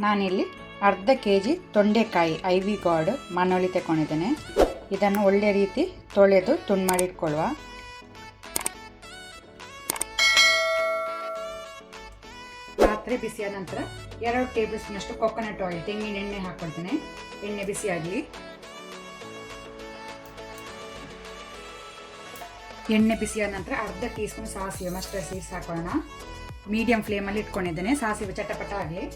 ನಾನಿಲ್ಲಿ ಅರ್ಧ kg ತೊಂಡೆಕಾಯಿ ಐವಿ ಗಾರ್ಡ್ ಮನೋಳಿ ತಗೊಂಡಿದ್ದೇನೆ. ಇದನ್ನು ಒಳ್ಳೆ ರೀತಿ ತೊಳೆದು ತುಂಡು ಮಾಡಿಟ್ಕೊಳ್ಳುವ. ಪಾತ್ರೆ ಬಿಸಿಯಾದ ನಂತರ 2 ಟೇಬಲ್ ಸ್ಪೂನ್ ಅಷ್ಟು ಕೊಕೊನಟ್ ಆಯಿಲ್ ತೆಂಗಿನ ಎಣ್ಣೆ ಹಾಕ್ಕೊಳ್ತೇನೆ. ಎಣ್ಣೆ ಬಿಸಿಯಾಗಲಿ. ಎಣ್ಣೆ ಬಿಸಿಯಾದ ನಂತರ ಅರ್ಧ ಟೀ ಸ್ಪೂನ್ ಸಾಸಿವೆ ಮಸ್ಟರ್ಡ್ ಸೀಡ್ಸ್ ಹಾಕೊಳ್ಳೋಣ. ಮೀಡಿಯಂ ಫ್ಲೇಮಲ್ಲಿ ಇಟ್ಕೊಂಡಿದ್ದೇನೆ. ಸಾಸಿವೆ ಚಟಪಟ ಆಗಲಿ.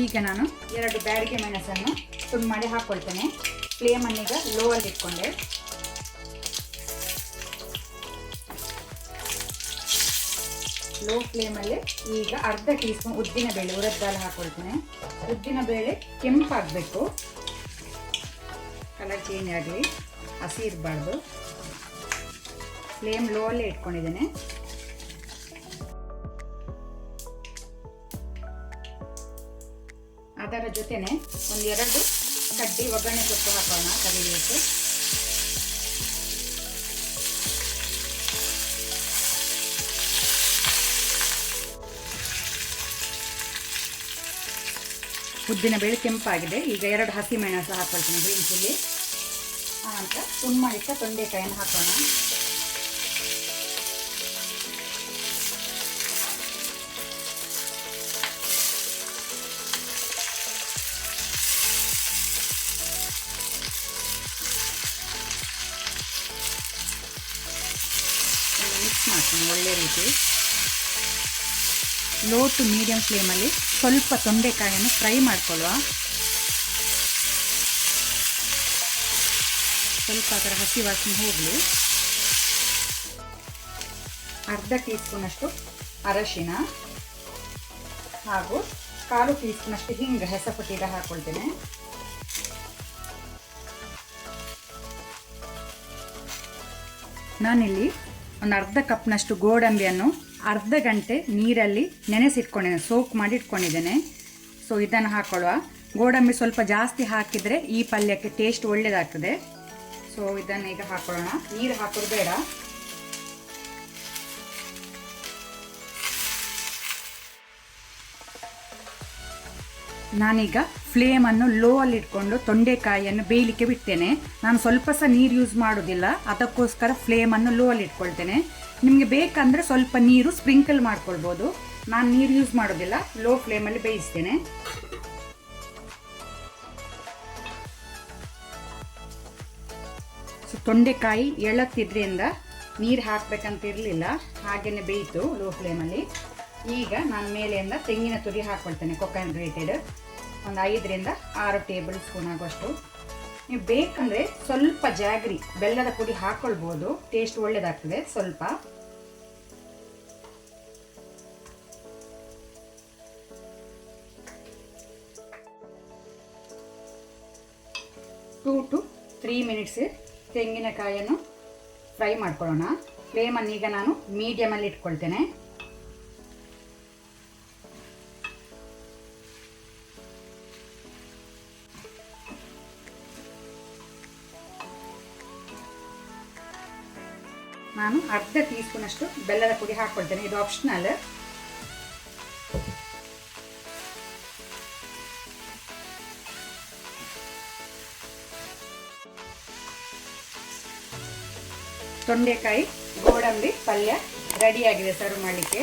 ಈಗ ನಾನು 2 ಬ್ಯಾಡಿಗೆ ಮೆಣಸನ್ನು ತುಂಡು ಮಾಡಿ ಹಾಕ್ಕೊಳ್ತೇನೆ. ಫ್ಲೇಮನ್ನೀಗ ಲೋ ಅಲ್ಲಿ ಇಟ್ಕೊಂಡೆ. ಲೋ ಫ್ಲೇಮಲ್ಲಿ ಈಗ ಅರ್ಧ ಟೀ ಸ್ಪೂನ್ ಉದ್ದಿನ ಬೇಳೆ ಉರದ್ದಾಲು ಹಾಕ್ಕೊಳ್ತೇನೆ. ಉದ್ದಿನ ಬೇಳೆ ಕೆಂಪಾಗಬೇಕು, ಕಲರ್ ಚೇಂಜ್ ಆಗಲಿ, ಹಸಿ ಇರಬಾರ್ದು. ಫ್ಲೇಮ್ ಲೋ ಅಲ್ಲೇ ಇಟ್ಕೊಂಡಿದ್ದೇನೆ. ಅದರ ಜೊತೆನೆ 1-2 ಕಡ್ಡಿ ಒಗ್ಗರಣೆ ಸೊಪ್ಪು ಹಾಕೋಣ. ಕರಿಬೇವು, ಉದ್ದಿನ ಬೇಳೆ ಕೆಂಪಾಗಿದೆ. ಈಗ 2 ಹಸಿ ಮೆಣಸು ಹಾಕೊಳ್ತೀನಿ, ಗ್ರೀನ್ ಚಿಲ್ಲಿ. ಆನಂತರ ತುಂಡು ಮಾಡಿಟ್ಟ ತೊಂಡೆಕಾಯನ್ನು ಹಾಕೋಣ. ಮಿಕ್ಸ್ ಮಾಡ್ತೀನಿ ಒಳ್ಳೆ ರೀತಿ. ಲೋ ಟು ಮೀಡಿಯಂ ಫ್ಲೇಮಲ್ಲಿ ಸ್ವಲ್ಪ ತೊಂಡೆಕಾಯನ್ನು ಫ್ರೈ ಮಾಡ್ಕೊಳ್ಳುವ. ಸ್ವಲ್ಪ ಅದರ ಹಸಿ ವಾಸನೆ ಹೋಗಲಿ. ಅರ್ಧ ಟೀ ಸ್ಪೂನ್ ಅಷ್ಟು ಅರಶಿನ ಹಾಗೂ 1/4 ಟೀ ಸ್ಪೂನ್ ಅಷ್ಟು ಹಿಂಗೆ ಹೆಸಪುಟ್ಟಿಗೆ ಹಾಕ್ಕೊಳ್ತೇನೆ. ನಾನಿಲ್ಲಿ ಒಂದು ಅರ್ಧ ಕಪ್ನಷ್ಟು ಗೋಡಂಬಿಯನ್ನು ಅರ್ಧ ಗಂಟೆ ನೀರಲ್ಲಿ ನೆನೆಸಿಟ್ಕೊಂಡಿದ್ದೇನೆ, ಸೋಕ್ ಮಾಡಿ ಇಟ್ಕೊಂಡಿದ್ದೇನೆ. ಸೊ ಇದನ್ನು ಹಾಕೊಳ್ಳುವ. ಗೋಡಂಬಿ ಸ್ವಲ್ಪ ಜಾಸ್ತಿ ಹಾಕಿದರೆ ಈ ಪಲ್ಯಕ್ಕೆ ಟೇಸ್ಟ್ ಒಳ್ಳೆಯದಾಗ್ತದೆ. ಸೊ ಇದನ್ನು ಈಗ ಹಾಕೊಳ್ಳೋಣ. ನೀರು ಹಾಕೋದು ಬೇಡ. ನಾನೀಗ ಫ್ಲೇಮನ್ನು ಲೋ ಅಲ್ಲಿ ಇಟ್ಕೊಂಡು ತೊಂಡೆಕಾಯಿಯನ್ನು ಬೇಯಲಿಕ್ಕೆ ಬಿಡ್ತೇನೆ. ನಾನು ಸ್ವಲ್ಪ ಸಹ ನೀರು ಯೂಸ್ ಮಾಡೋದಿಲ್ಲ, ಅದಕ್ಕೋಸ್ಕರ ಫ್ಲೇಮನ್ನು ಲೋ ಅಲ್ಲಿ ಇಟ್ಕೊಳ್ತೇನೆ. ನಿಮಗೆ ಬೇಕಂದರೆ ಸ್ವಲ್ಪ ನೀರು ಸ್ಪ್ರಿಂಕಲ್ ಮಾಡ್ಕೊಳ್ಬೋದು. ನಾನು ನೀರು ಯೂಸ್ ಮಾಡೋದಿಲ್ಲ, ಲೋ ಫ್ಲೇಮಲ್ಲಿ ಬೇಯಿಸ್ತೇನೆ. ಸೊ ತೊಂಡೆಕಾಯಿ ಎಳತ್ತಿದ್ರಿಂದ ನೀರು ಹಾಕಬೇಕಂತ ಇರಲಿಲ್ಲ, ಹಾಗೆಯೇ ಬೇಯಿತು ಲೋ ಫ್ಲೇಮಲ್ಲಿ. ಈಗ ನಾನು ಮೇಲೆಯಿಂದ ತೆಂಗಿನ ತುರಿ ಹಾಕ್ಕೊಳ್ತೇನೆ, ಕೊಕೊನಟ್ ಗ್ರೇಟೆಡ್. ಒಂದು 5-6 ಟೇಬಲ್ ಸ್ಪೂನ್ ಆಗುವಷ್ಟು. ನೀವು ಬೇಕಂದರೆ ಸ್ವಲ್ಪ ಜಾಗ್ರಿ ಬೆಲ್ಲದ ಪುಡಿ ಹಾಕ್ಕೊಳ್ಬೋದು, ಟೇಸ್ಟ್ ಒಳ್ಳೆಯದಾಗ್ತದೆ. ಸ್ವಲ್ಪ 2 to 3 ಮಿನಿಟ್ಸ್ ತೆಂಗಿನಕಾಯಿಯನ್ನು ಫ್ರೈ ಮಾಡ್ಕೊಳ್ಳೋಣ. ಫ್ಲೇಮನ್ನು ಈಗ ನಾನು ಮೀಡಿಯಮಲ್ಲಿ ಇಟ್ಕೊಳ್ತೇನೆ. ನಾನು ಅರ್ಧ ಟೀ ಸ್ಪೂನ್ ಅಷ್ಟು ಬೆಲ್ಲದ ಪುಡಿ ಹಾಕ್ಕೊಳ್ತೇನೆ, ಇದು ಆಪ್ಷನಲ್. ತೊಂಡೆಕಾಯಿ ಗೋಡಂಬಿ ಪಲ್ಯ ರೆಡಿಯಾಗಿದೆ ಸರ್ವ್ ಮಾಡಲಿಕ್ಕೆ.